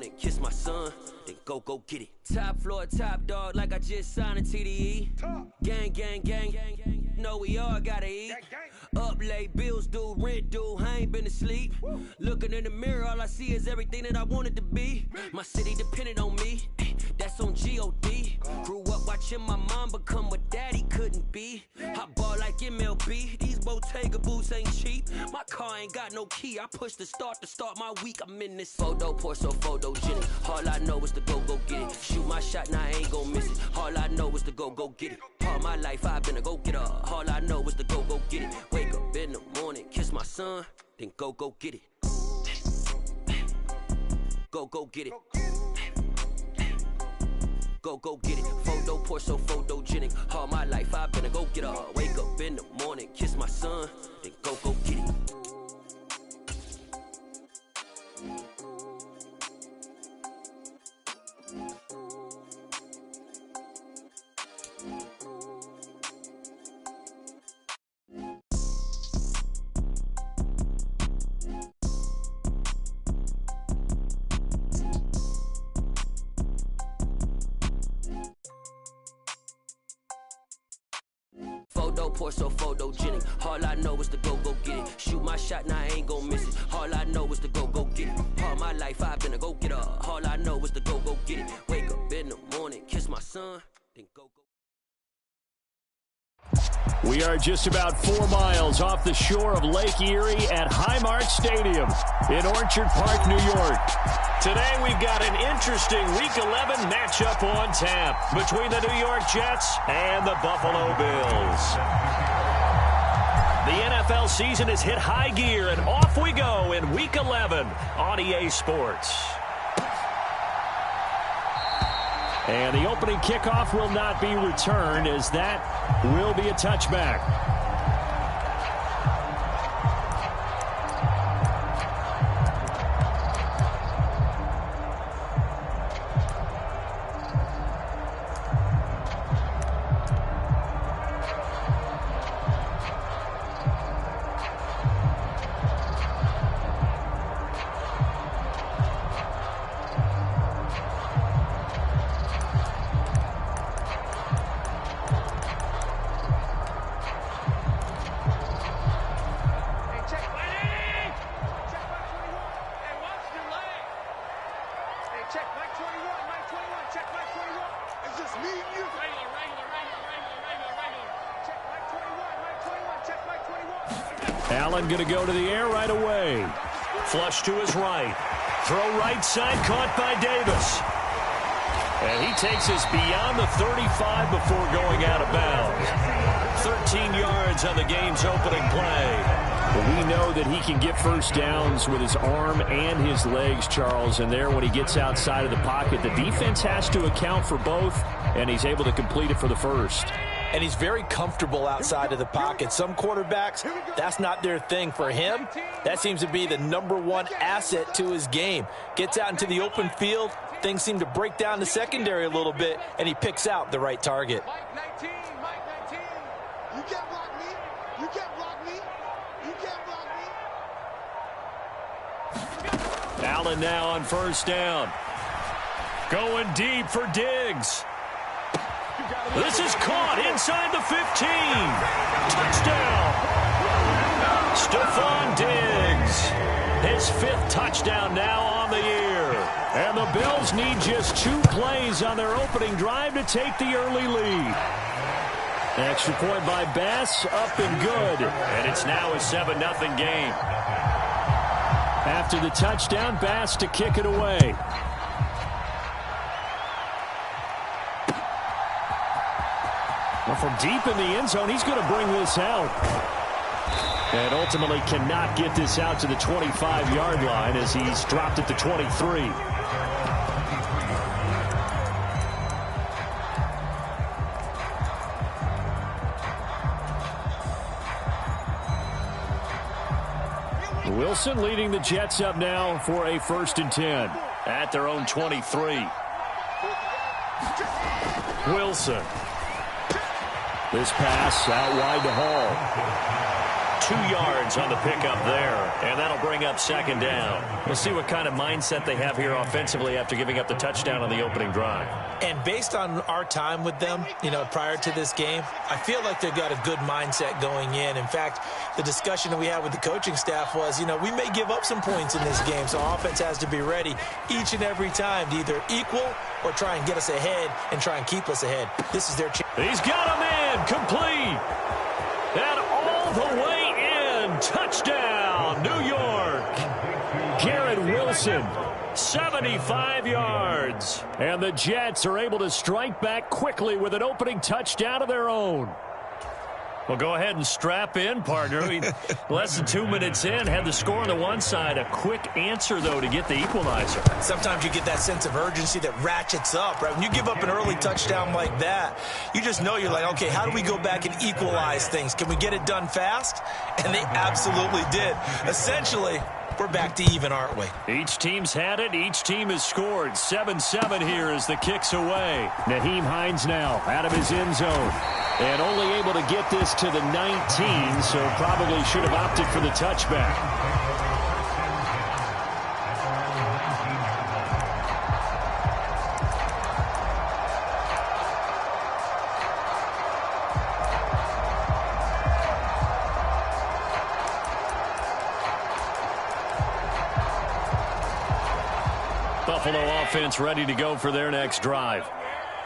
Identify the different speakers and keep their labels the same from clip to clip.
Speaker 1: morning, kiss my son, then go get it. Top floor, top dog, like I just signed a TDE. Gang, gang, gang, gang, gang. Know we all gotta eat. Up late, bills due, rent due, I ain't been asleep. Looking in the mirror, all I see is everything that I wanted to be. My city depended on me, that's on G.O.D. Grew up watching my mom become what daddy couldn't be. I ball like MLB, these Bottega boots ain't cheap. My car ain't got no key, I push the start to start my week. I'm in this photo, pour so photogenic. All I know is to go get it. Shoot my shot, now I ain't gon' miss it. All I know is to go get it. All my life I've been a go-getter. All I know is to go get it. Wake up in the morning, kiss my son, then go get it. Go get it. Go get it. Photo, pour so photogenic. All my life I've been a go-getter. Wake up in the morning, kiss my son, then go get it. Photo, pour so photogenic. All I know is to go get it. Shoot my shot, now I ain't gon' miss it. All I know is to go get it. All my life I've been a go-getter. All I know is to go get it. Wake up in the morning, kiss my son, then go.
Speaker 2: We are just about 4 miles off the shore of Lake Erie at Highmark Stadium in Orchard Park, New York. Today we've got an interesting Week 11 matchup on tap between the New York Jets and the Buffalo Bills. The NFL season has hit high gear, and off we go in Week 11 on EA Sports. And the opening kickoff will not be returned, as that will be a touchback. Allen going to go to the air right away. Flush to his right. Throw right side, caught by Davis. And he takes us beyond the 35 before going out of bounds. 13 yards on the game's opening play. Well, we know that he can get first downs with his arm and his legs, Charles. And there, when he gets outside of the pocket, the defense has to account for both, and he's able to complete it for the first.
Speaker 3: And he's very comfortable outside of the pocket. Some quarterbacks, that's not their thing. For him, that seems to be the #1 asset to his game. Gets out into the open field, things seem to break down the secondary a little bit, and he picks out the right target.
Speaker 4: Mike 19, you can't block me. You can't block me. You can't block me.
Speaker 2: Allen now on first down. Going deep for Diggs. This is caught inside the 15. Touchdown. Stephon Diggs. His 5th touchdown now on the year. And the Bills need just 2 plays on their opening drive to take the early lead. Extra point by Bass, up and good. And it's now a 7-0 game. After the touchdown, Bass to kick it away. Well, from deep in the end zone, he's going to bring this out. And ultimately cannot get this out to the 25-yard line as he's dropped at the 23. Wilson leading the Jets up now for a 1st and 10 at their own 23. Wilson. This pass out wide to Hall. 2 yards on the pickup there, and that'll bring up second down. We'll see what kind of mindset they have here offensively after giving up the touchdown on the opening drive.
Speaker 3: And based on our time with them, prior to this game, I feel like they've got a good mindset going in. In fact, the discussion that we had with the coaching staff was, we may give up some points in this game, so offense has to be ready each and every time to either equal or try and get us ahead and try and keep us ahead. This is their chance.
Speaker 2: He's got him in, complete, and all the way in. Touchdown, New York. Garrett Wilson, 75 yards. And the Jets are able to strike back quickly with an opening touchdown of their own. Well, go ahead and strap in, partner. Less than 2 minutes in, had the score on the one side. A quick answer, though, to get the equalizer.
Speaker 3: Sometimes you get that sense of urgency that ratchets up, right? When you give up an early touchdown like that, you just know you're like, okay, how do we go back and equalize things? Can we get it done fast? And they absolutely did. Essentially, we're back to even, aren't we?
Speaker 2: Each team's had it. Each team has scored. 7-7 here as the kick's away. Nyheim Hines now out of his end zone. And only able to get this to the 19, so probably should have opted for the touchback. Buffalo offense ready to go for their next drive.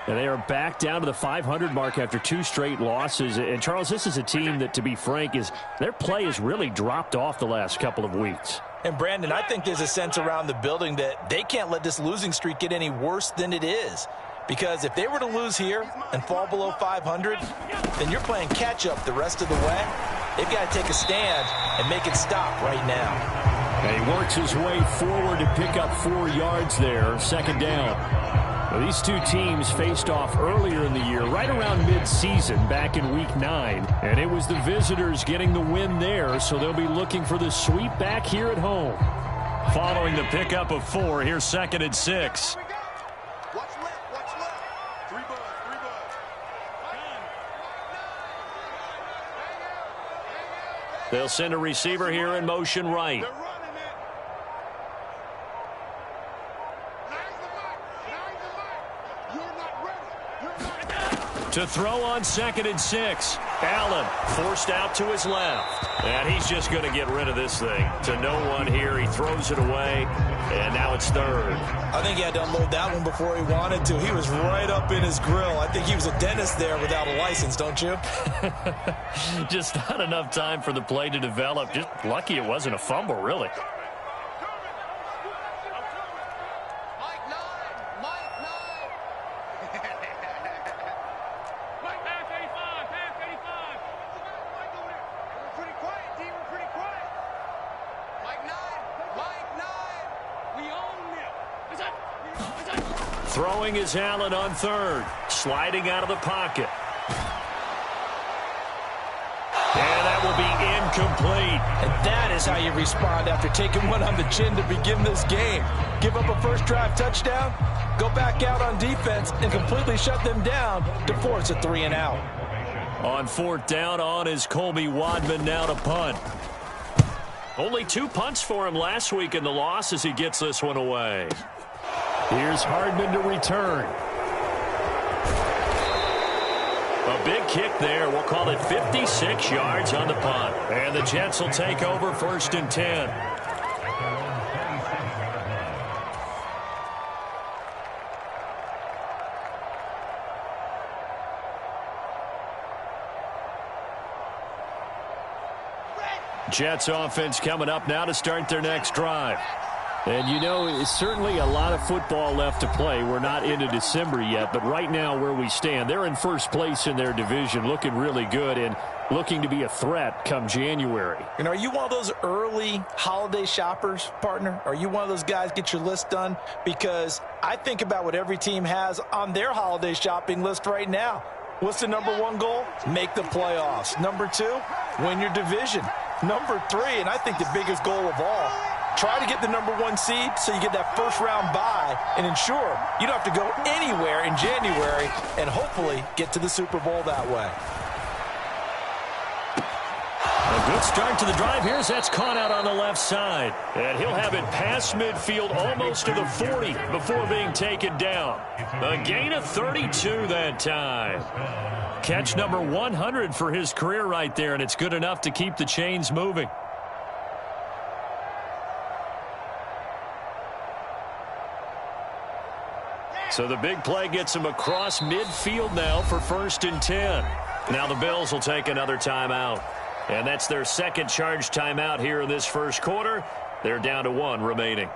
Speaker 2: And they are back down to the 500 mark after 2 straight losses. And, Charles, this is a team that, to be frank, their play has really dropped off the last couple of weeks.
Speaker 3: And, Brandon, I think there's a sense around the building that they can't let this losing streak get any worse than it is. Because if they were to lose here and fall below 500, then you're playing catch-up the rest of the way. They've got to take a stand and make it stop right now.
Speaker 2: And he works his way forward to pick up 4 yards there, second down. Well, these two teams faced off earlier in the year, right around mid-season, back in Week 9. And it was the visitors getting the win there, so they'll be looking for the sweep back here at home. Following the pickup of 4, here's 2nd and 6.
Speaker 4: What's left? 3 buds.
Speaker 2: They'll send a receiver here in motion right. To throw on 2nd and 6. Allen forced out to his left. And he's just going to get rid of this thing. To no one here. He throws it away. And now it's 3rd.
Speaker 3: I think he had to unload that one before he wanted to. He was right up in his grill. I think he was a dentist there without a license, don't you?
Speaker 2: Just not enough time for the play to develop. Just lucky it wasn't a fumble, really. Throwing is Allen on 3rd. Sliding out of the pocket. And that will be incomplete.
Speaker 3: And that is how you respond after taking one on the chin to begin this game. Give up a first drive touchdown, go back out on defense, and completely shut them down to force a 3 and out.
Speaker 2: On 4th down on is Colby Wadman now to punt. Only 2 punts for him last week in the loss as he gets this one away. Here's Hardman to return. A big kick there. We'll call it 56 yards on the punt. And the Jets will take over 1st and 10. Jets offense coming up now to start their next drive. And, it's certainly a lot of football left to play. We're not into December yet, but right now where we stand, they're in first place in their division, looking really good and looking to be a threat come January.
Speaker 3: Are you one of those early holiday shoppers, partner? Are you one of those guys get your list done? Because I think about what every team has on their holiday shopping list right now. What's the number 1 goal? Make the playoffs. Number 2, win your division. Number 3, and I think the biggest goal of all, try to get the number 1 seed so you get that first-round bye and ensure you don't have to go anywhere in January and hopefully get to the Super Bowl that way.
Speaker 2: A good start to the drive here as that's caught out on the left side. And he'll have it past midfield almost to the 40 before being taken down. A gain of 32 that time. Catch number 100 for his career right there, and it's good enough to keep the chains moving. So the big play gets him across midfield now for 1st and 10. Now the Bills will take another timeout. And that's their second charge timeout here in this first quarter. They're down to 1 remaining.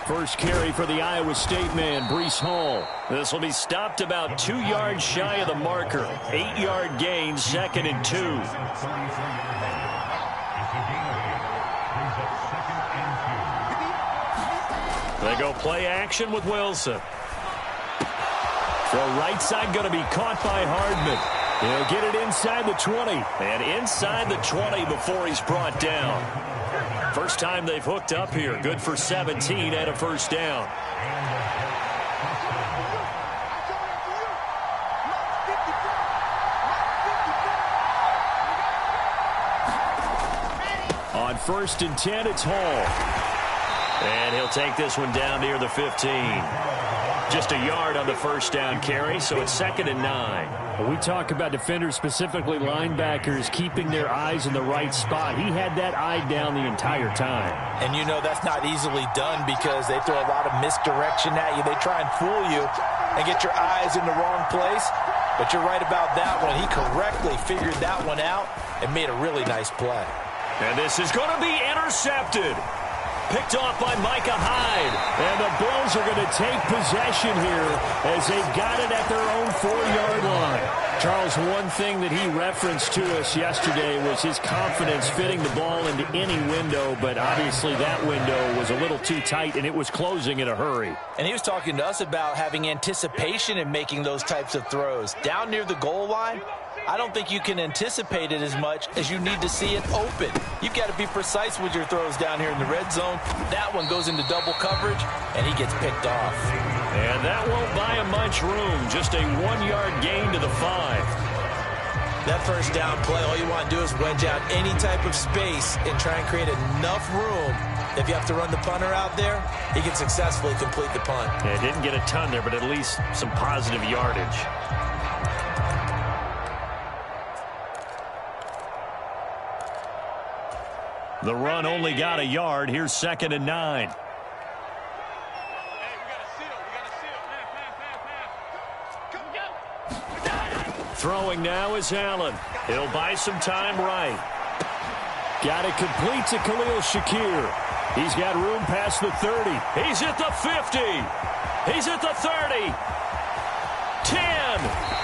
Speaker 2: First carry for the Iowa State man, Breece Hall. This will be stopped about 2 yards shy of the marker. 8-yard gain, 2nd and 2. They go play action with Wilson. Throw right side going to be caught by Hardman. He'll get it inside the 20. And inside the 20 before he's brought down. First time they've hooked up here. Good for 17 and a first down. On 1st and 10, it's Hall. And he'll take this one down near the 15. Just a yard on the first down carry, so it's 2nd and 9. We talk about defenders, specifically linebackers, keeping their eyes in the right spot. He had that eye down the entire time.
Speaker 3: And you know that's not easily done because they throw a lot of misdirection at you. They try and fool you and get your eyes in the wrong place. But you're right about that one. He correctly figured that one out and made a really nice play.
Speaker 2: And this is going to be intercepted. Picked off by Micah Hyde. And the Bills are going to take possession here as they've got it at their own 4-yard line. Charles, one thing that he referenced to us yesterday was his confidence fitting the ball into any window, but obviously that window was a little too tight, and it was closing in a hurry.
Speaker 3: And he was talking to us about having anticipation in making those types of throws. Down near the goal line, I don't think you can anticipate it as much as you need to see it open. You've got to be precise with your throws down here in the red zone. That one goes into double coverage, and he gets picked off.
Speaker 2: And that won't buy him much room. Just a 1-yard gain to the 5.
Speaker 3: That first down play, all you want to do is wedge out any type of space and try and create enough room. If you have to run the punter out there, he can successfully complete the punt.
Speaker 2: Yeah, didn't get a ton there, but at least some positive yardage. The run only got a yard. Here's 2nd and 9. Throwing now is Allen. He'll buy some time right. Got it complete to Khalil Shakir. He's got room past the 30. He's at the 50. He's at the 30. 10.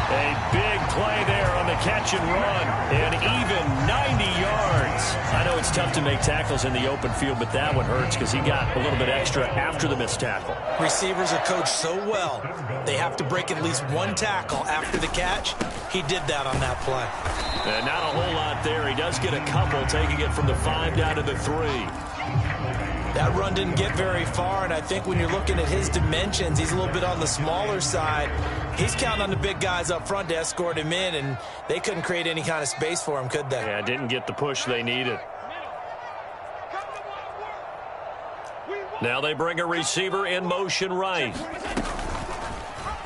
Speaker 2: A big play there on the catch and run. And even 90 yards. I know it's tough to make tackles in the open field, but that one hurts because he got a little bit extra after the missed tackle.
Speaker 3: Receivers are coached so well, they have to break at least one tackle after the catch. He did that on that play.
Speaker 2: And not a whole lot there. He does get a couple, taking it from the 5 down to the 3.
Speaker 3: That run didn't get very far, and I think when you're looking at his dimensions, he's a little bit on the smaller side. He's counting on the big guys up front to escort him in, and they couldn't create any kind of space for him, could they?
Speaker 2: Yeah, didn't get the push they needed. Now they bring a receiver in motion right.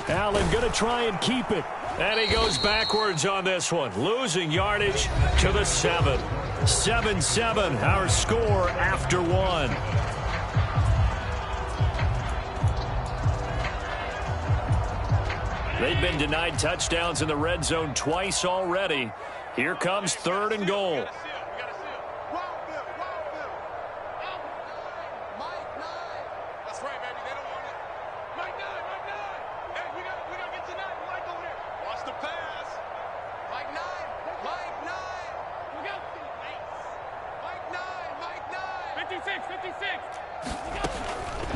Speaker 2: Allen going to try and keep it. And he goes backwards on this one, losing yardage to the 7. 7-7, our score after 1. They've been denied touchdowns in the red zone twice already. Here comes 3rd and goal.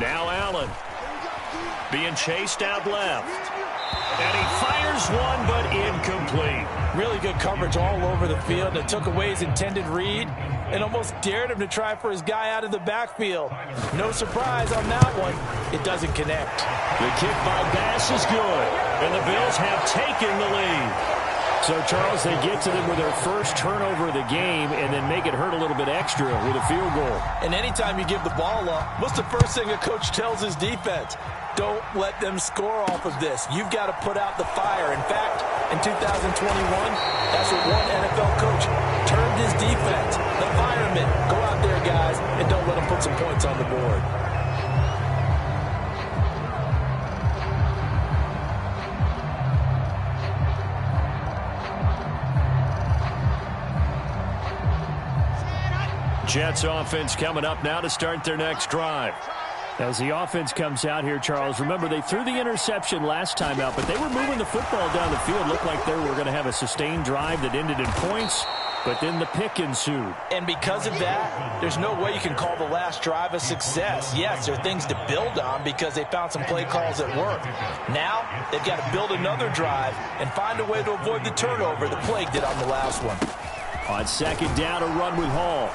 Speaker 2: Now Allen being chased out left. And he fires one, but incomplete.
Speaker 3: Really good coverage all over the field. It took away his intended read and almost dared him to try for his guy out of the backfield. No surprise on that one. It doesn't connect.
Speaker 2: The kick by Bass is good, and the Bills have taken the lead. So, Charles, they get to them with their first turnover of the game and then make it hurt a little bit extra with a field goal.
Speaker 3: And anytime you give the ball up, what's the first thing a coach tells his defense? Don't let them score off of this. You've got to put out the fire. In fact, in 2021, that's what one NFL coach termed his defense. The firemen. Go out there, guys, and don't let them put some points on the board.
Speaker 2: Jets offense coming up now to start their next drive. As the offense comes out here, Charles, remember they threw the interception last time out, but they were moving the football down the field. Looked like they were going to have a sustained drive that ended in points, but then the pick ensued.
Speaker 3: And because of that, there's no way you can call the last drive a success. Yes, there are things to build on because they found some play calls that work. Now, they've got to build another drive and find a way to avoid the turnover the Plague did on the last one.
Speaker 2: On second down, a run with Hall.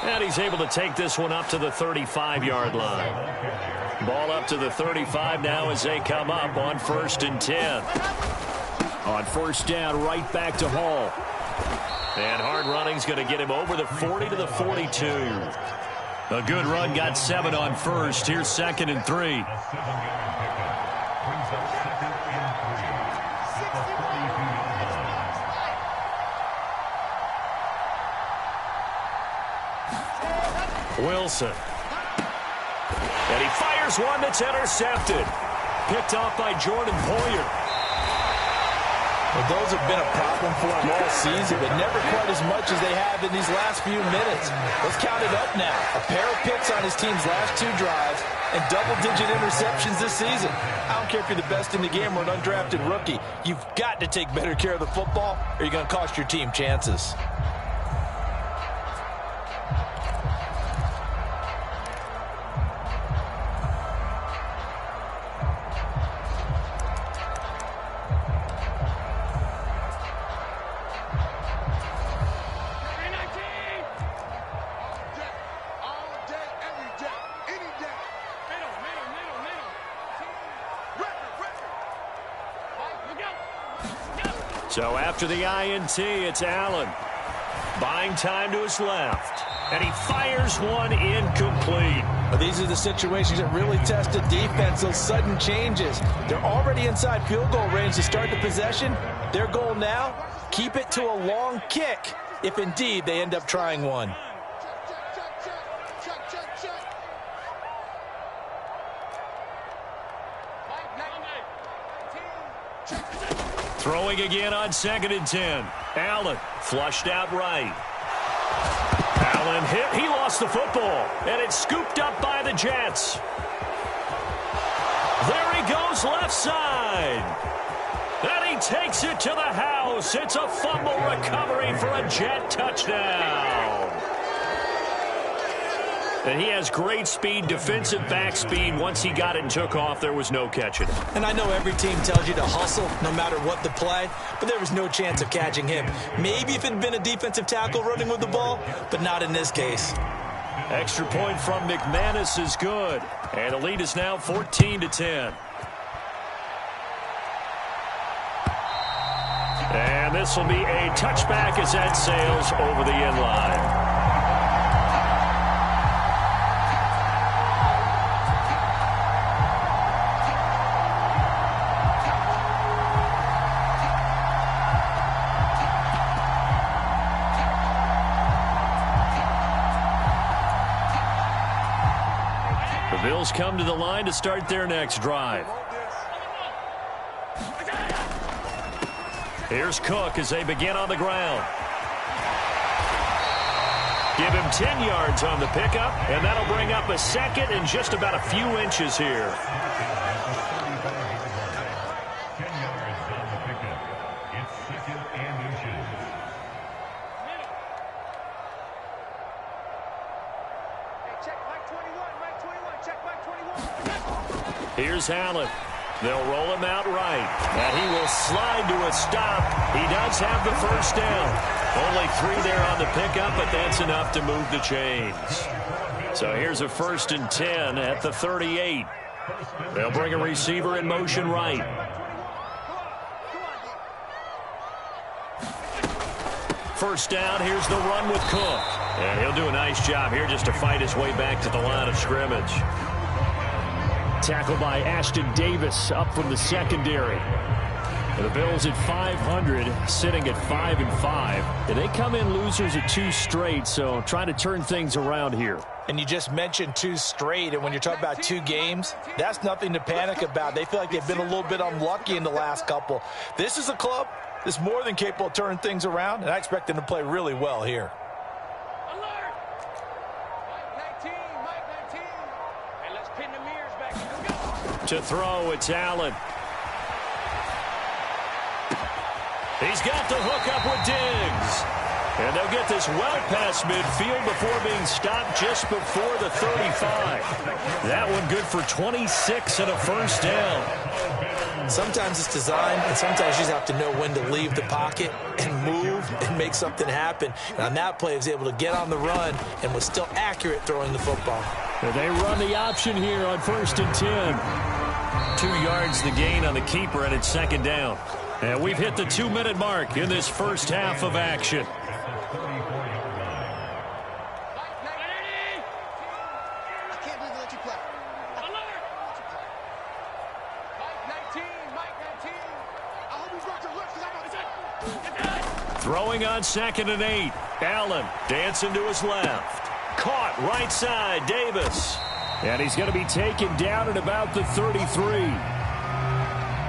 Speaker 2: And he's able to take this one up to the 35-yard line. Ball up to the 35 now as they come up on 1st and 10. On first down, right back to Hall. And hard running's going to get him over the 40 to the 42. A good run, got 7 on first. Here's 2nd and 3. Wilson. And he fires one that's intercepted. Picked off by Jordan Poyer.
Speaker 3: Well, those have been a problem for him all season, but never quite as much as they have in these last few minutes. Let's count it up now. A pair of picks on his team's last 2 drives and double-digit interceptions this season. I don't care if you're the best in the game or an undrafted rookie. You've got to take better care of the football or you're going to cost your team chances.
Speaker 2: So after the INT, it's Allen. Buying time to his left. And he fires one incomplete.
Speaker 3: Well, these are the situations that really test a defense, those sudden changes. They're already inside field goal range to start the possession. Their goal now, keep it to a long kick, if indeed they end up trying one.
Speaker 2: Throwing again on 2nd and 10. Allen flushed out right. Allen hit. He lost the football. And it's scooped up by the Jets. There he goes left side. And he takes it to the house. It's a fumble recovery for a Jet touchdown. And he has great speed, defensive back speed. Once he got it and took off, there was no catching him.
Speaker 3: And I know every team tells you to hustle no matter what the play, but there was no chance of catching him. Maybe if it had been a defensive tackle running with the ball, but not in this case.
Speaker 2: Extra point from McManus is good. And the lead is now 14-10. And this will be a touchback as that sails over the end line. The Bills come to the line to start their next drive. Here's Cook as they begin on the ground. Give him 10 yards on the pickup, and that'll bring up a second and just about a few inches here. Here's Allen. They'll roll him out right. And he will slide to a stop. He does have the first down. Only 3 there on the pickup, but that's enough to move the chains. So here's a 1st and 10 at the 38. They'll bring a receiver in motion right. First down, here's the run with Cook. And he'll do a nice job here just to fight his way back to the line of scrimmage. Tackled by Ashton Davis up from the secondary. The Bills at 500, sitting at 5-5. And they come in losers at 2 straight, so trying to turn things around here.
Speaker 3: And you just mentioned 2 straight, and when you're talking about 2 games, that's nothing to panic about. They feel like they've been a little bit unlucky in the last couple. This is a club that's more than capable of turning things around, and I expect them to play really well here.
Speaker 4: Alert! Mike 19, Mike 19. And let's pin the mirrors back. Let's go.
Speaker 2: To throw, it's Allen. He's got the hook up with Diggs. And they'll get this well past midfield before being stopped just before the 35. That one good for 26 and a first down.
Speaker 3: Sometimes it's designed, and sometimes you just have to know when to leave the pocket and move and make something happen. And on that play, he was able to get on the run and was still accurate throwing the football.
Speaker 2: And they run the option here on 1st and 10. 2 yards the gain on the keeper, and it's 2nd down. And we've hit the 2-minute mark in this first half of action. Throwing on 2nd and 8. Allen dancing to his left. Caught right side, Davis. And he's going to be taken down at about the 33.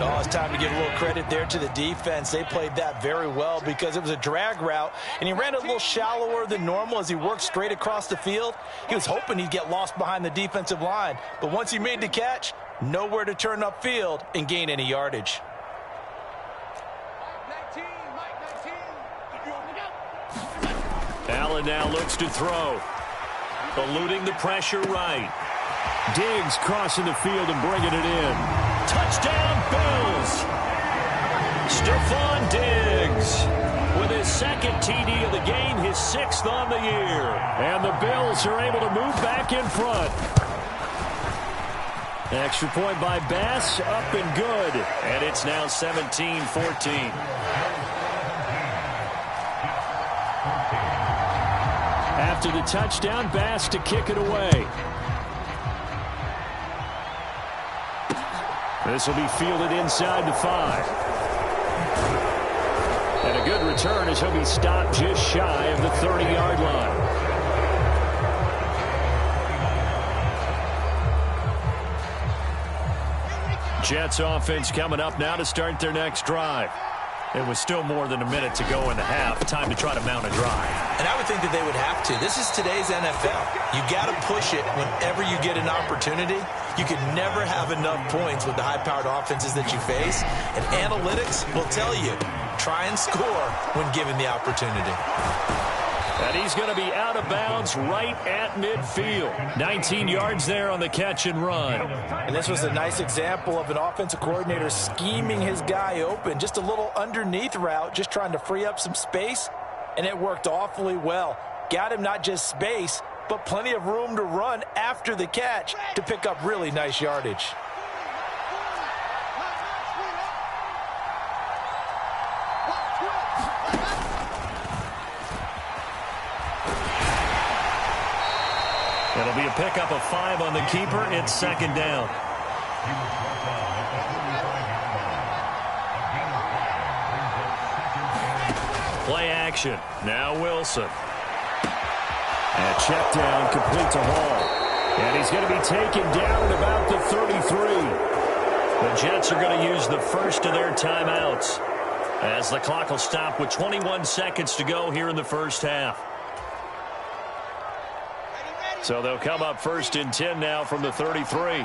Speaker 3: Oh, it's time to give a little credit there to the defense. They played that very well because it was a drag route, and he ran a little shallower than normal as he worked straight across the field. He was hoping he'd get lost behind the defensive line, but once he made the catch, nowhere to turn upfield and gain any yardage.
Speaker 2: Allen now looks to throw. Eluding the pressure right. Diggs crossing the field and bringing it in. Touchdown, Bills! Stephon Diggs with his 2nd TD of the game, his 6th on the year. And the Bills are able to move back in front. Extra point by Bass, up and good. And it's now 17-14. After the touchdown, Bass to kick it away. This will be fielded inside the 5. And a good return as he'll be stopped just shy of the 30-yard line. Jets offense coming up now to start their next drive. It was still more than a minute to go in the half. Time to try to mount a drive. And I would think that they would have to. This is today's NFL. You got to push it whenever you get an opportunity. You can never have enough points with the high-powered offenses that you face. And analytics will tell you, try and score when given the opportunity. And he's going to be out of bounds right at midfield. 19 yards there on the catch and run. And this was a nice example of an offensive coordinator scheming his guy open. Just a little underneath route, just trying to free up some space. And it worked awfully well. Got him not just space, but plenty of room to run after the catch to pick up really nice yardage. It'll be a pickup of 5 on the keeper. It's 2nd down. Play action. Now Wilson. And check down, complete to Hall. And he's going to be taken down at about the 33. The Jets are going to use the first of their timeouts as the clock will stop with 21 seconds to go here in the first half. So they'll come up 1st and 10 now from the 33.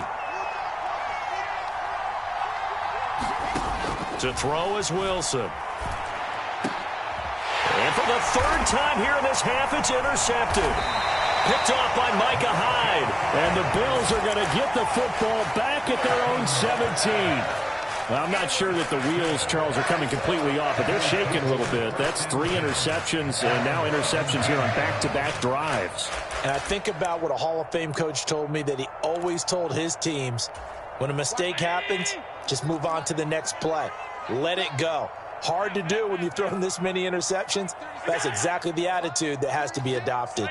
Speaker 2: To throw is Wilson. And for the 3rd time here in this half, it's intercepted. Picked off by Micah Hyde. And the Bills are going to get the football back at their own 17. Well, I'm not sure that the wheels, Charles, are coming completely off, but they're shaking a little bit. That's 3 interceptions, and now interceptions here on back-to-back drives.
Speaker 3: And I think about what a Hall of Fame coach told me, that he always told his teams, when a mistake happens, just move on to the next play. Let it go. Hard to do when you've thrown this many interceptions. That's exactly the attitude that has to be adopted.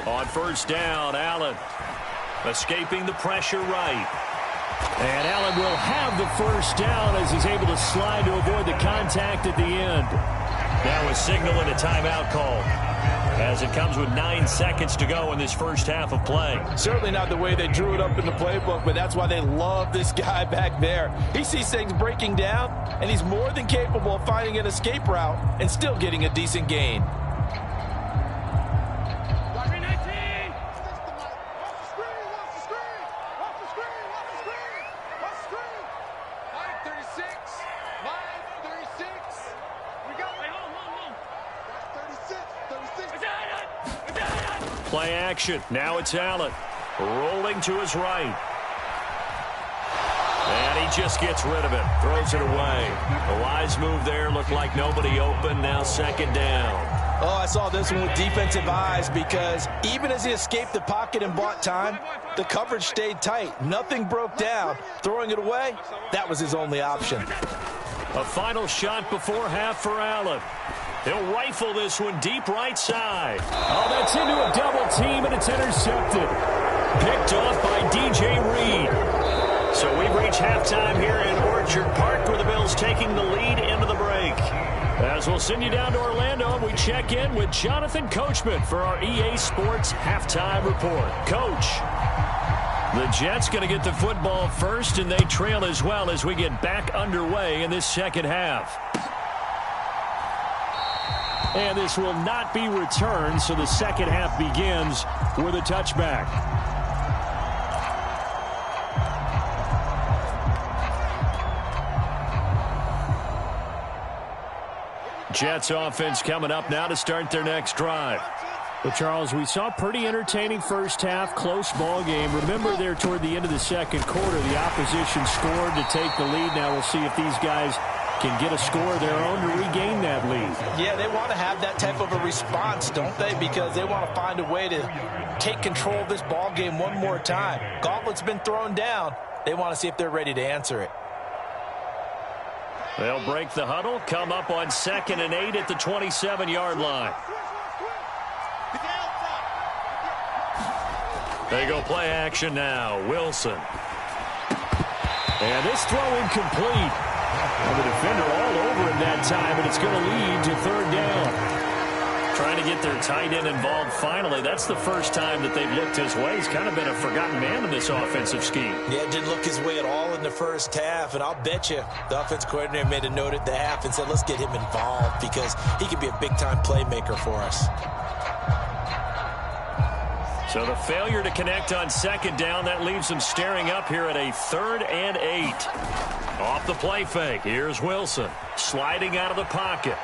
Speaker 2: On first down, Allen escaping the pressure right. And Allen will have the first down as he's able to slide to avoid the contact at the end. Now a signal and a timeout call, as it comes with 9 seconds to go in this first half of play.
Speaker 3: Certainly not the way they drew it up in the playbook, but that's why they love this guy back there. He sees things breaking down, and he's more than capable of finding an escape route and still getting a decent gain.
Speaker 2: Play action. Now it's Allen. Rolling to his right. And he just gets rid of it. Throws it away. A wise move there. Looked like nobody open. Now second down.
Speaker 3: Oh, I saw this one with defensive eyes, because even as he escaped the pocket and bought time, the coverage stayed tight. Nothing broke down. Throwing it away, that was his only option.
Speaker 2: A final shot before half for Allen. He'll rifle this one deep right side. Oh, that's into a double team, and it's intercepted. Picked off by DJ Reed. So we've reached halftime here in Orchard Park, where the Bills taking the lead into the break. As we'll send you down to Orlando, and we check in with Jonathan Coachman for our EA Sports Halftime Report. Coach, the Jets going to get the football first, and they trail as well as we get back underway in this second half. And this will not be returned, so the second half begins with a touchback. Jets offense coming up now to start their next drive. Well, Charles, we saw a pretty entertaining first half, close ball game. Remember there toward the end of the second quarter, the opposition scored to take the lead. Now we'll see if these guys can get a score of their own to regain that lead.
Speaker 3: Yeah, they want to have that type of a response, don't they? Because they want to find a way to take control of this ball game one more time. Gauntlet's been thrown down. They want to see if they're ready to answer it.
Speaker 2: They'll break the huddle, come up on 2nd and 8 at the 27-yard line. They go play action now. Wilson. And this throw incomplete. And the defender all over him that time, and it's going to lead to third down. Trying to get their tight end involved finally. That's the first time that they've looked his way. He's kind of been a forgotten man in this offensive scheme.
Speaker 3: Yeah, didn't look his way at all in the first half, and I'll bet you the offense coordinator made a note at the half and said, let's get him involved because he could be a big-time playmaker for us.
Speaker 2: So the failure to connect on second down, that leaves them staring up here at a 3rd and 8. Off the play fake, here's Wilson. Sliding out of the pocket.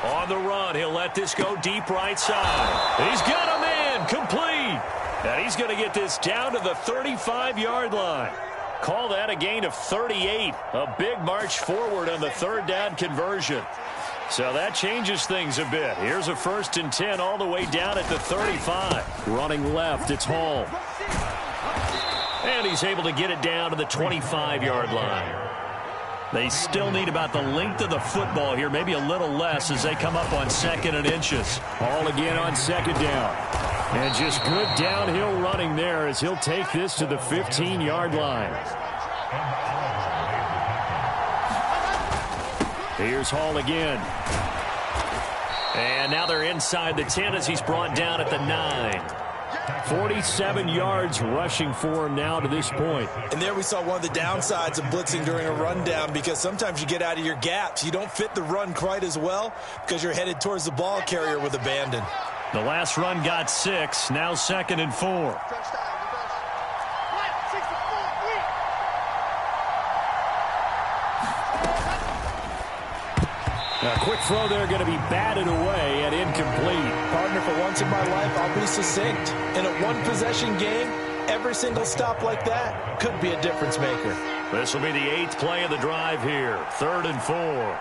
Speaker 2: On the run, he'll let this go deep right side. He's got a man, complete. And he's going to get this down to the 35-yard line. Call that a gain of 38. A big march forward on the 3rd down conversion. So that changes things a bit. Here's a 1st and 10 all the way down at the 35. Running left, it's Hall. And he's able to get it down to the 25-yard line. They still need about the length of the football here, maybe a little less as they come up on 2nd and inches. Hall again on 2nd down. And just good downhill running there as he'll take this to the 15-yard line. Here's Hall again. And now they're inside the 10 as he's brought down at the 9. 47 yards rushing for him now to this point.
Speaker 3: And there we saw one of the downsides of blitzing during a rundown, because sometimes you get out of your gaps. You don't fit the run quite as well because you're headed towards the ball carrier with abandon.
Speaker 2: The last run got 6. Now 2nd and 4. A quick throw there going to be batted away and incomplete.
Speaker 3: Partner, for once in my life, I'll be succinct. In a one-possession game, every single stop like that could be a difference maker.
Speaker 2: This will be the 8th play of the drive here. 3rd and 4.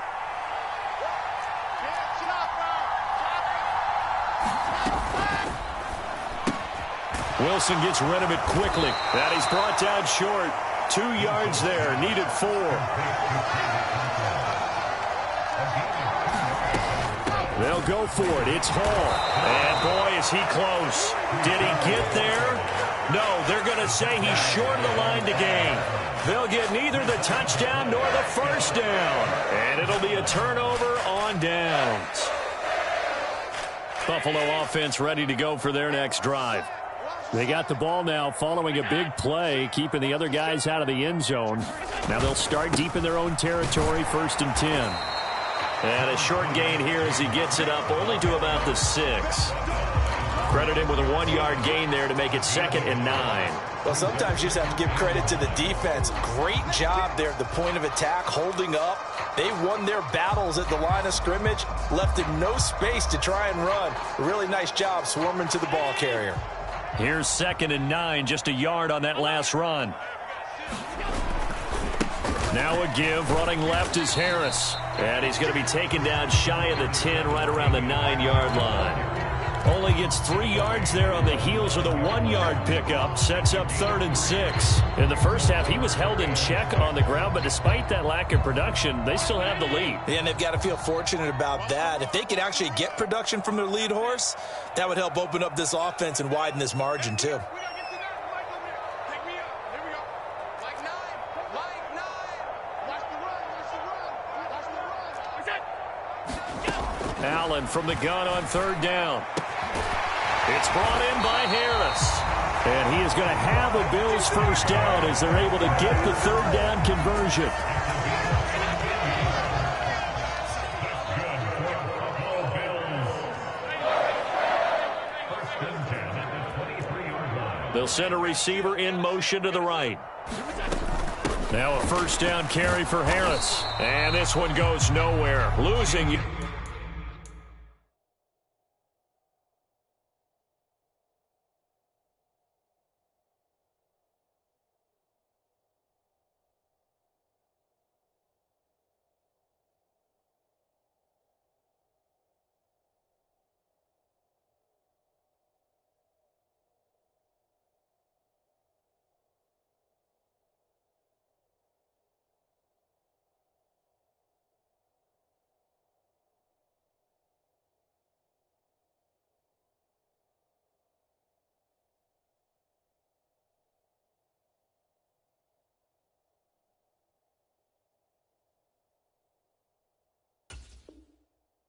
Speaker 2: Wilson gets rid of it quickly. And he's brought down short. 2 yards there. Needed 4. They'll go for it. It's Hall. And boy, is he close. Did he get there? No, they're going to say he's short of the line to gain. They'll get neither the touchdown nor the first down. And it'll be a turnover on downs. Buffalo offense ready to go for their next drive. They got the ball now following a big play, keeping the other guys out of the end zone. Now they'll start deep in their own territory, 1st and 10. And a short gain here as he gets it up only to about the 6. Credit him with a 1-yard gain there to make it 2nd and 9.
Speaker 3: Well, sometimes you just have to give credit to the defense. Great job there at the point of attack, holding up. They won their battles at the line of scrimmage, left him no space to try and run. A really nice job swarming to the ball carrier.
Speaker 2: Here's 2nd and 9, just a yard on that last run. Now a give, running left is Harris. And he's going to be taken down shy of the 10, right around the 9-yard line. Only gets 3 yards there on the heels of the 1-yard pickup. Sets up 3rd and 6. In the first half, he was held in check on the ground, but despite that lack of production, they still have the lead.
Speaker 3: Yeah, and they've got to feel fortunate about that. If they could actually get production from their lead horse, that would help open up this offense and widen this margin, too.
Speaker 2: Allen from the gun on 3rd down. It's brought in by Harris. And he is going to have a Bills first down as they're able to get the 3rd down conversion. They'll send a receiver in motion to the right. Now a 1st down carry for Harris. And this one goes nowhere. Losing.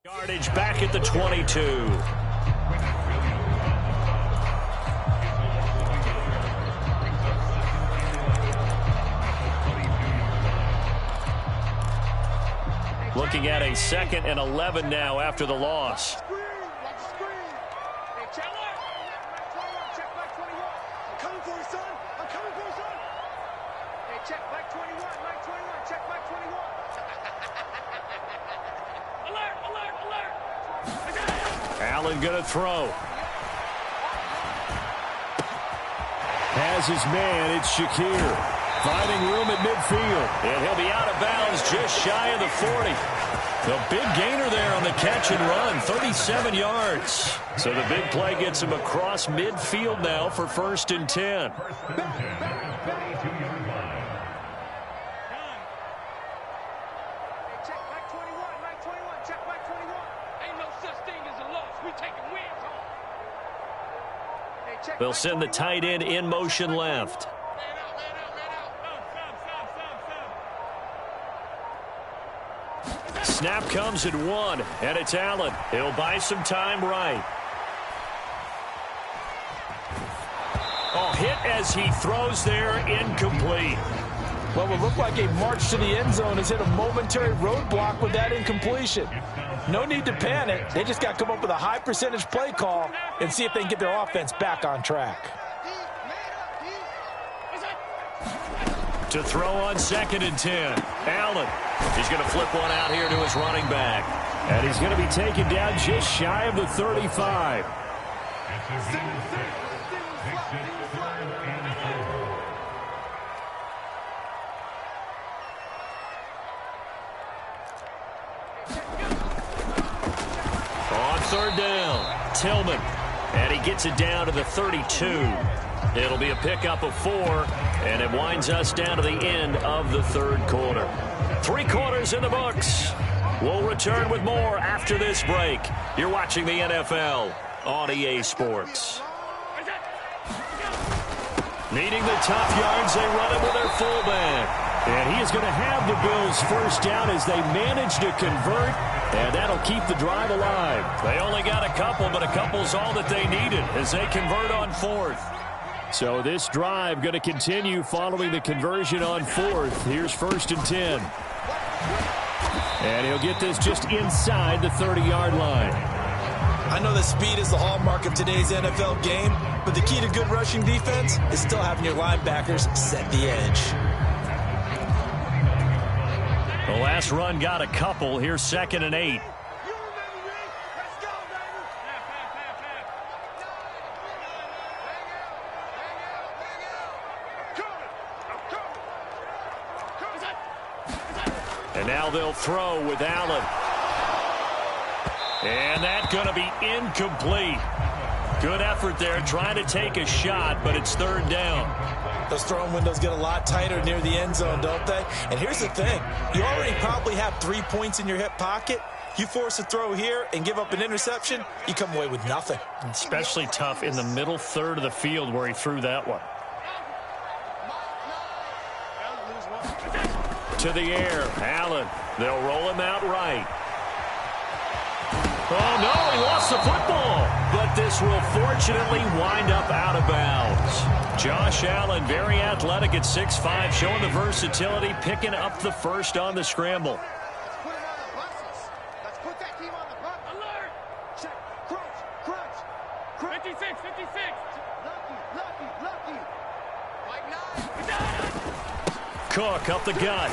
Speaker 2: Yardage back at the 22. Looking at a 2nd and 11 now after the loss. Allen going to throw. Has his man. It's Shakir. Finding room at midfield. And he'll be out of bounds just shy of the 40. The big gainer there on the catch and run. 37 yards. So the big play gets him across midfield now for 1st and 10. They'll send the tight end in motion left. Snap comes at 1, and it's Allen. He'll buy some time right. Oh, hit as he throws there, incomplete.
Speaker 3: Well, it looked like a march to the end zone has hit a momentary roadblock with that incompletion. No need to panic. They just got to come up with a high percentage play call and see if they can get their offense back on track.
Speaker 2: To throw on 2nd and 10. Allen. He's going to flip one out here to his running back. And he's going to be taken down just shy of the 35. On 3rd down, Tillman. And he gets it down to the 32. It'll be a pickup of 4, and it winds us down to the end of the 3rd quarter. 3 quarters in the books. We'll return with more after this break. You're watching the NFL on EA Sports. Needing the top yards, they run it with their fullback. And he is going to have the Bills first down as they manage to convert, and that'll keep the drive alive. They only got a couple, but a couple's all that they needed as they convert on 4th. So this drive going to continue following the conversion on 4th. Here's 1st and 10. And he'll get this just inside the 30-yard line.
Speaker 3: I know that speed is the hallmark of today's NFL game, but the key to good rushing defense is still having your linebackers set the edge.
Speaker 2: The last run got a couple. Here's 2nd and 8. And now they'll throw with Allen. And that's going to be incomplete. Good effort there trying to take a shot, but it's 3rd down.
Speaker 3: Those throwing windows get a lot tighter near the end zone, don't they? And here's the thing. You already probably have 3 points in your hip pocket. You force a throw here and give up an interception, you come away with nothing.
Speaker 2: Especially tough in the middle 3rd of the field where he threw that one. To the air, Allen. They'll roll him out right. Oh, no, he lost the football. But this will fortunately wind up out of bounds. Josh Allen, very athletic at 6'5", showing the versatility, picking up the first on the scramble.
Speaker 4: Let's put that team on the bus. Alert! Check. Crunch. 56. Lucky. Like 9.
Speaker 2: Cook up the gut.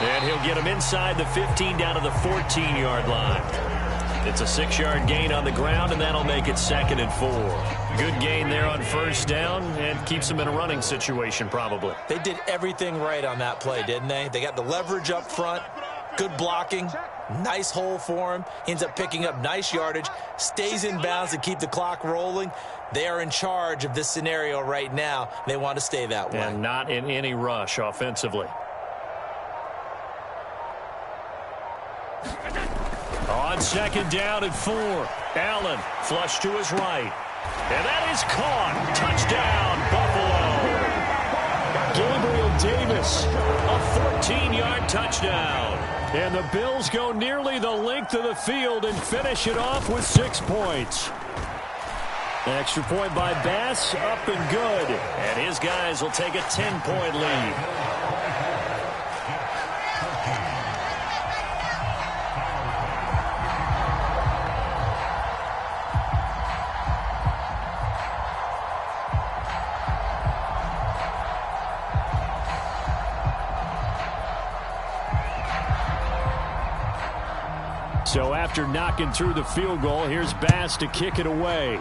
Speaker 2: And he'll get him inside the 15 down to the 14-yard line. It's a 6-yard gain on the ground, and that'll make it 2nd and 4. Good gain there on 1st down and keeps him in a running situation probably.
Speaker 3: They did everything right on that play, didn't they? They got the leverage up front, good blocking, nice hole for him. He ends up picking up nice yardage, stays in bounds to keep the clock rolling. They are in charge of this scenario right now. They want to stay that way.
Speaker 2: And not in any rush offensively. On 2nd down and 4, Allen flush to his right. And that is caught. Touchdown, Buffalo. Gabriel Davis, a 14-yard touchdown. And the Bills go nearly the length of the field and finish it off with 6 points. An extra point by Bass, up and good. And his guys will take a 10-point lead. So after knocking through the field goal, here's Bass to kick it away.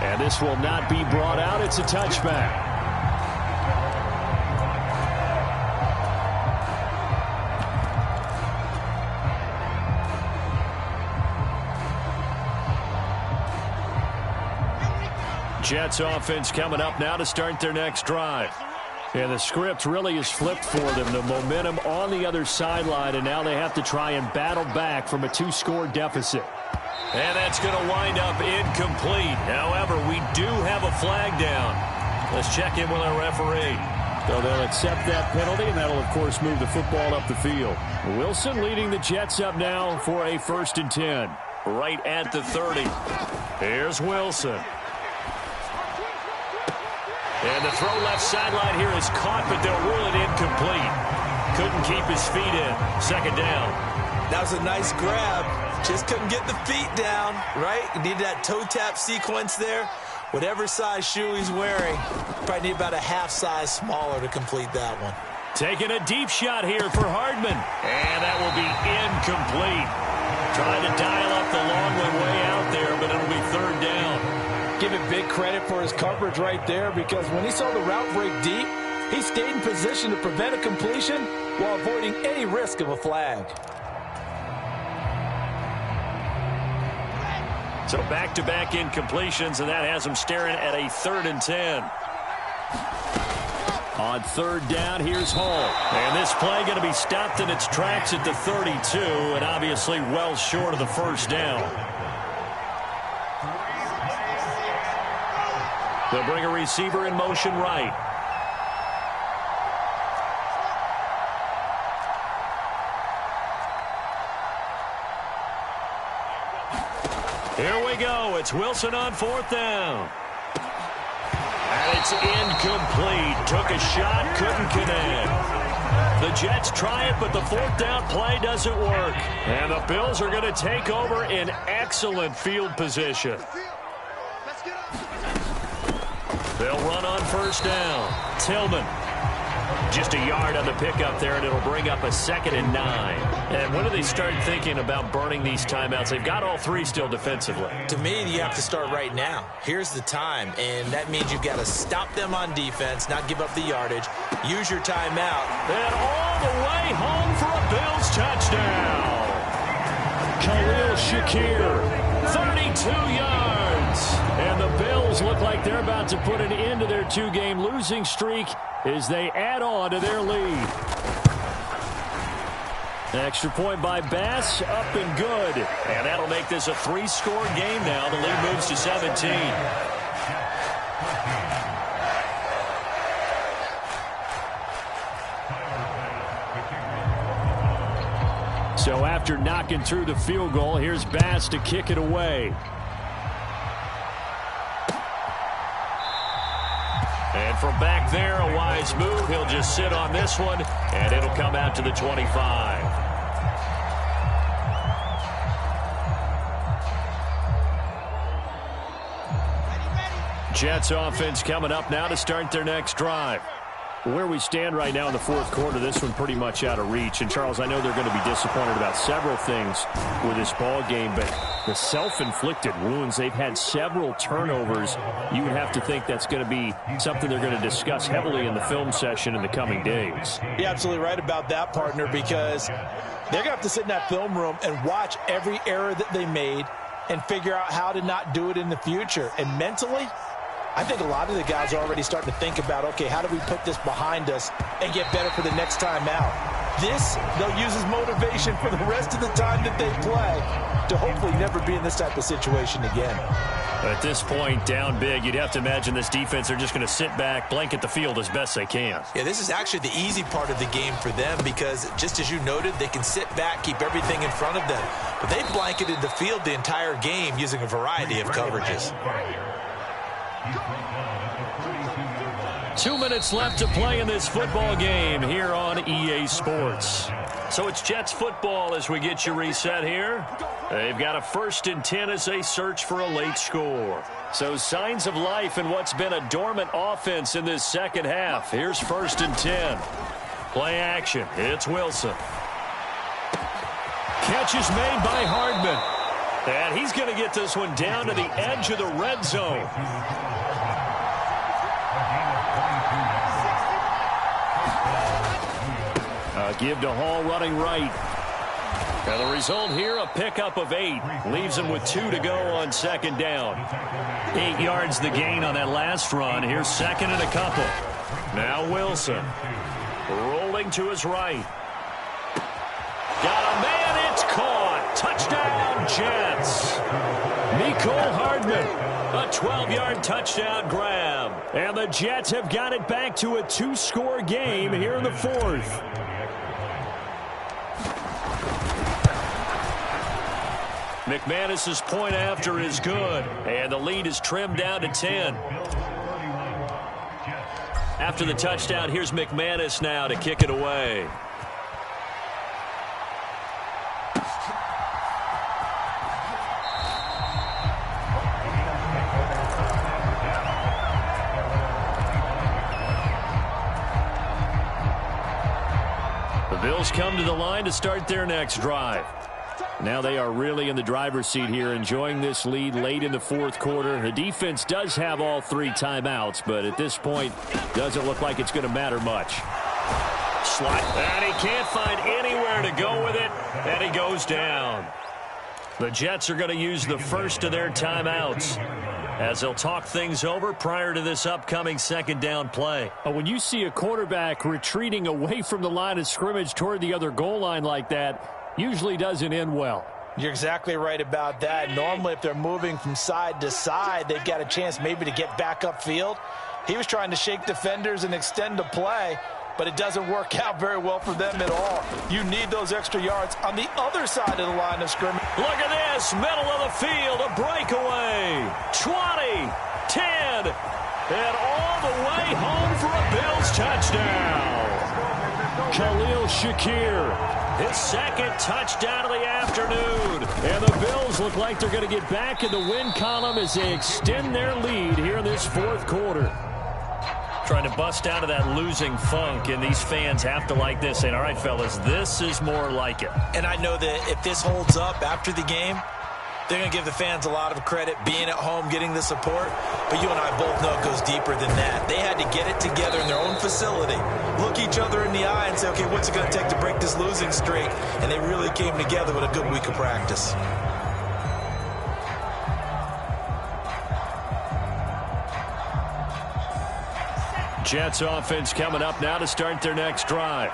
Speaker 2: And this will not be brought out. It's a touchback. Jets offense coming up now to start their next drive. And the script really is flipped for them. The momentum on the other sideline, and now they have to try and battle back from a 2-score deficit. And that's going to wind up incomplete. However, we do have a flag down. Let's check in with our referee. So they'll accept that penalty, and that'll, of course, move the football up the field. Wilson leading the Jets up now for a 1st and 10. Right at the 30. Here's Wilson. And the throw left sideline here is caught, but they'll rule it incomplete. Couldn't keep his feet in. 2nd down.
Speaker 3: That was a nice grab. Just couldn't get the feet down, right? Needed that toe tap sequence there. Whatever size shoe he's wearing, probably need about a half size smaller to complete that one.
Speaker 2: Taking a deep shot here for Hardman. And that will be incomplete. Trying to dial up the long one way out there, but it'll be third down.
Speaker 3: Give him big credit for his coverage right there, because when he saw the route break deep, he stayed in position to prevent a completion while avoiding any risk of a flag.
Speaker 2: So back-to-back incompletions, and that has him staring at a 3rd and 10. On 3rd down, here's Hall. And this play going to be stopped in its tracks at the 32, and obviously well short of the first down. They'll bring a receiver in motion right. Here we go. It's Wilson on 4th down. And it's incomplete. Took a shot, couldn't connect. The Jets try it, but the 4th down play doesn't work. And the Bills are going to take over in excellent field position. They'll run on 1st down. Tillman. Just a yard on the pickup there, and it'll bring up a 2nd and 9. And when do they start thinking about burning these timeouts? They've got all 3 still defensively.
Speaker 3: To me, you have to start right now. Here's the time, and that means you've got to stop them on defense, not give up the yardage. Use your timeout.
Speaker 2: And all the way home for a Bills touchdown. Khalil Shakir, 32 yards. And the Bills look like they're about to put an end to their 2-game losing streak as they add on to their lead. An extra point by Bass, up and good. And that'll make this a 3-score game now. The lead moves to 17. So after knocking through the field goal, here's Bass to kick it away. And from back there, a wise move. He'll just sit on this one, and it'll come out to the 25. Jets offense coming up now to start their next drive. Where we stand right now in the 4th quarter, this one pretty much out of reach. And, Charles, I know they're going to be disappointed about several things with this ball game, but the self-inflicted wounds, they've had several turnovers. You would have to think that's going to be something they're going to discuss heavily in the film session in the coming days.
Speaker 3: You're absolutely right about that, partner, because they're going to have to sit in that film room and watch every error that they made and figure out how to not do it in the future. And mentally, I think a lot of the guys are already starting to think about, okay, how do we put this behind us and get better for the next time out? This, they'll use as motivation for the rest of the time that they play to hopefully never be in this type of situation again.
Speaker 2: At this point, down big, you'd have to imagine this defense are just going to sit back, blanket the field as best they can.
Speaker 3: Yeah, this is actually the easy part of the game for them because, just as you noted, they can sit back, keep everything in front of them. But they blanketed the field the entire game using a variety of coverages.
Speaker 2: 2 minutes left to play in this football game here on EA Sports. So it's Jets football as we get you reset here. They've got a 1st and 10 as they search for a late score. So signs of life in what's been a dormant offense in this second half. Here's 1st and 10. Play action. It's Wilson. Catch is made by Hardman. And he's going to get this one down to the edge of the red zone. Give to Hall running right. And the result here, a pickup of 8. Leaves him with 2 to go on 2nd down. 8 yards the gain on that last run. Here's 2nd and a couple. Now Wilson. Rolling to his right. Got a man, it's caught. Touchdown, Jets. Mecole Hardman, a 12-yard touchdown grab. And the Jets have got it back to a 2-score game here in the 4th. McManus's point after is good, and the lead is trimmed down to 10. After the touchdown, here's McManus now to kick it away. Bills come to the line to start their next drive. Now they are really in the driver's seat here, enjoying this lead late in the fourth quarter. The defense does have all 3 timeouts, but at this point, doesn't look like it's going to matter much. Slot, and he can't find anywhere to go with it, and he goes down. The Jets are going to use the first of their timeouts as they'll talk things over prior to this upcoming second down play.
Speaker 5: When you see a quarterback retreating away from the line of scrimmage toward the other goal line like that, usually doesn't end well.
Speaker 3: You're exactly right about that. Normally, if they're moving from side to side, they've got a chance maybe to get back upfield. He was trying to shake defenders and extend the play, but it doesn't work out very well for them at all. You need those extra yards on the other side of the line of scrimmage.
Speaker 2: Look at this, middle of the field, a breakaway. 20, 10, and all the way home for a Bills touchdown. Khalil Shakir, his second touchdown of the afternoon. And the Bills look like they're going to get back in the win column as they extend their lead here in this fourth quarter. Trying to bust out of that losing funk, and these fans have to like this, saying, all right, fellas, this is more like it.
Speaker 3: And I know that if this holds up after the game, they're going to give the fans a lot of credit being at home, getting the support. But you and I both know it goes deeper than that. They had to get it together in their own facility, look each other in the eye and say, okay, what's it going to take to break this losing streak? And they really came together with a good week of practice.
Speaker 2: Jets offense coming up now to start their next drive.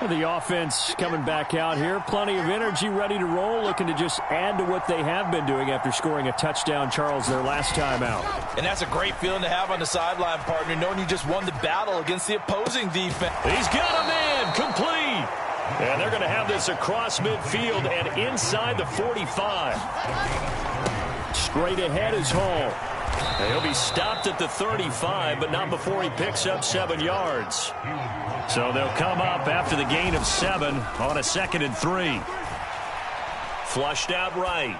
Speaker 5: The offense coming back out here. Plenty of energy, ready to roll, looking to just add to what they have been doing after scoring a touchdown, Charles, their last time out.
Speaker 3: And that's a great feeling to have on the sideline, partner, knowing you just won the battle against the opposing defense.
Speaker 2: He's got a man, complete. And they're going to have this across midfield and inside the 45.
Speaker 5: Straight ahead is Hall.
Speaker 2: He'll be stopped at the 35, but not before he picks up 7 yards. So they'll come up after the gain of 7 on a 2nd and 3. Flushed out right.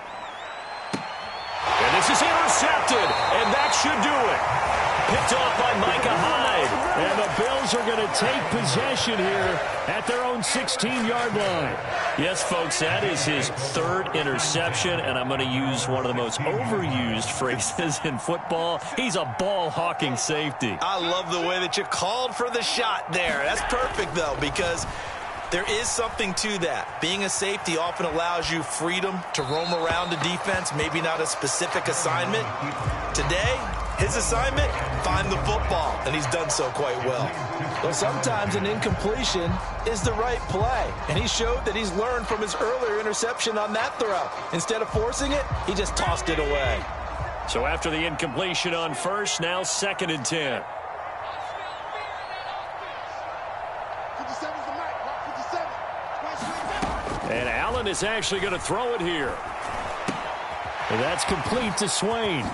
Speaker 2: And this is intercepted, and that should do it. Picked off by Micah Hyde.
Speaker 5: And the Bills are going to take possession here at their own 16-yard line.
Speaker 2: Yes, folks, that is his 3rd interception, and I'm going to use one of the most overused phrases in football. He's a ball-hawking safety.
Speaker 3: I love the way that you called for the shot there. That's perfect, though, because there is something to that. Being a safety often allows you freedom to roam around the defense, maybe not a specific assignment. Today, his assignment, find the football, and he's done so quite well. But sometimes an incompletion is the right play, and he showed that he's learned from his earlier interception on that throw. Instead of forcing it, he just tossed it away.
Speaker 2: So after the incompletion on first, now 2nd and 10.
Speaker 5: And Allen is actually going to throw it here. And that's complete to Swain.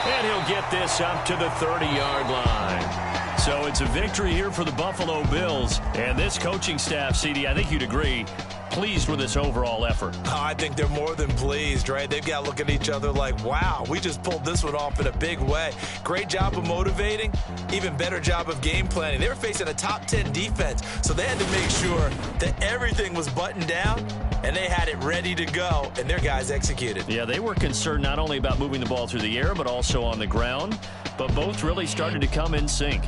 Speaker 2: And he'll get this up to the 30-yard line. So it's a victory here for the Buffalo Bills. And this coaching staff, CD, I think you'd agree, pleased with this overall effort.
Speaker 3: I think they're more than pleased, right? They've got to look at each other like, wow, we just pulled this one off in a big way. Great job of motivating, even better job of game planning. They were facing a top 10 defense, so they had to make sure that everything was buttoned down, and they had it ready to go, and their guys executed.
Speaker 2: Yeah, they were concerned not only about moving the ball through the air, but also on the ground, but both really started to come in sync.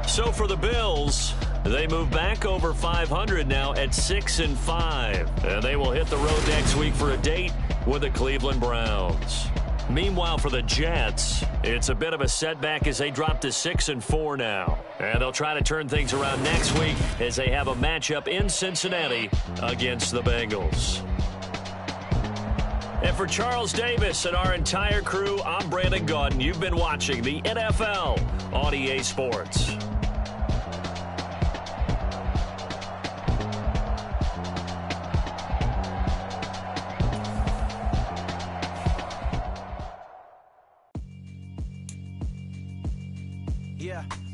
Speaker 2: So for the Bills, they move back over 500 now at 6-5. And they will hit the road next week for a date with the Cleveland Browns. Meanwhile, for the Jets, it's a bit of a setback as they drop to 6-4 now. And they'll try to turn things around next week as they have a matchup in Cincinnati against the Bengals. And for Charles Davis and our entire crew, I'm Brandon Gaudin. You've been watching the NFL on EA Sports.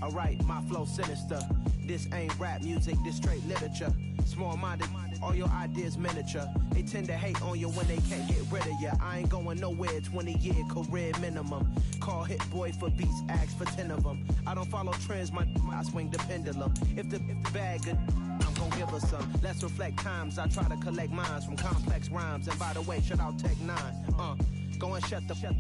Speaker 6: Alright, my flow sinister. This ain't rap music, this straight literature. Small-minded, all your ideas miniature. They tend to hate on you when they can't get rid of you. I ain't going nowhere, 20-year career minimum. Call Hit Boy for beats, ask for 10 of them. I don't follow trends, I swing the pendulum. If the bag good, I'm gon' give her some. Let's reflect times, I try to collect minds from complex rhymes. And by the way, shout out Tech 9. Go and shut the